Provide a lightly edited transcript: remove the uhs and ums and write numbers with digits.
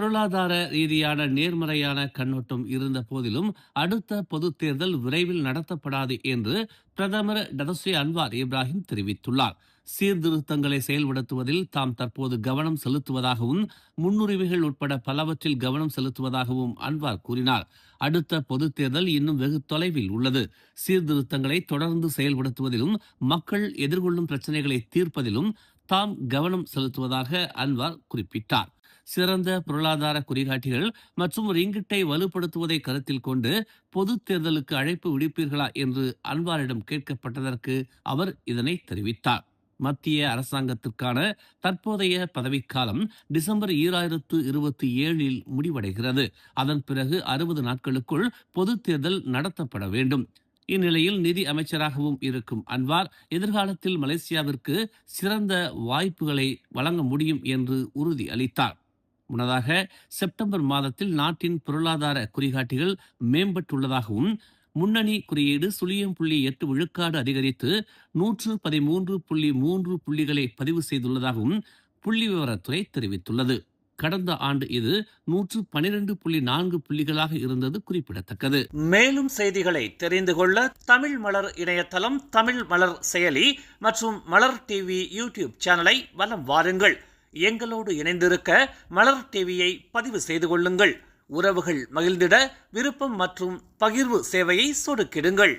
பொருளாதார ரீதியான நேர்மறையான கண்ணோட்டம் இருந்த போதிலும் அடுத்த பொதுத் தேர்தல் விரைவில் நடத்தப்படாது என்று பிரதமர் டதஸ்ரீ அன்வார் இப்ராஹிம் தெரிவித்துள்ளார். சீர்திருத்தங்களை செயல்படுத்துவதில் தாம் தற்போது கவனம் செலுத்துவதாகவும் முன்னுரிமைகள் உட்பட பலவற்றில் கவனம் செலுத்துவதாகவும் அன்வார் கூறினார். அடுத்த பொதுத் தேர்தல் இன்னும் வெகு தொலைவில் உள்ளது. சீர்திருத்தங்களை தொடர்ந்து செயல்படுத்துவதிலும் மக்கள் எதிர்கொள்ளும் பிரச்சனைகளை தீர்ப்பதிலும் தாம் கவனம் செலுத்துவதாக அன்வார் குறிப்பிட்டார். சிறந்த பொருளாதார குறிகாட்டிகள் மற்றும் ரிங்கிட்டை வலுப்படுத்துவதை கருத்தில் கொண்டு பொது தேர்தலுக்கு அழைப்பு விடுப்பீர்களா என்று அன்வாரிடம் கேட்கப்பட்டதற்கு அவர் இதனை தெரிவித்தார். மத்திய அரசாங்கத்திற்கான தற்போதைய பதவிக்காலம் டிசம்பர் 2027 முடிவடைகிறது. அதன் பிறகு 60 நாட்களுக்குள் பொது தேர்தல் நடத்தப்பட வேண்டும். இந்நிலையில் நிதி அமைச்சராகவும் இருக்கும் அன்வார் எதிர்காலத்தில் மலேசியாவிற்கு சிறந்த வாய்ப்புகளை வழங்க முடியும் என்று உறுதி அளித்தார். முன்னதாக செப்டம்பர் மாதத்தில் நாட்டின் பொருளாதார குறிகாட்டிகள் மேம்பட்டுள்ளதாகவும் முன்னணி குறியீடு 0.8 விழுக்காடு அதிகரித்து 113.3 புள்ளிகளை பதிவு செய்துள்ளதாகவும் புள்ளி விவரத்துறை தெரிவித்துள்ளது. கடந்த ஆண்டு இது 112.4 புள்ளிகளாக இருந்தது குறிப்பிடத்தக்கது. மேலும் செய்திகளை தெரிந்து கொள்ள தமிழ் மலர் இணையதளம், தமிழ் மலர் செயலி மற்றும் மலர் டிவி யூடியூப் சேனலை வலம் வாருங்கள். எங்களோடு இணைந்திருக்க மலர் டிவியை பதிவு செய்து கொள்ளுங்கள். உறவுகள் மகிழ்ந்திட விருப்பம் மற்றும் பகிர்வு சேவையை சொடுக்கிடுங்கள்.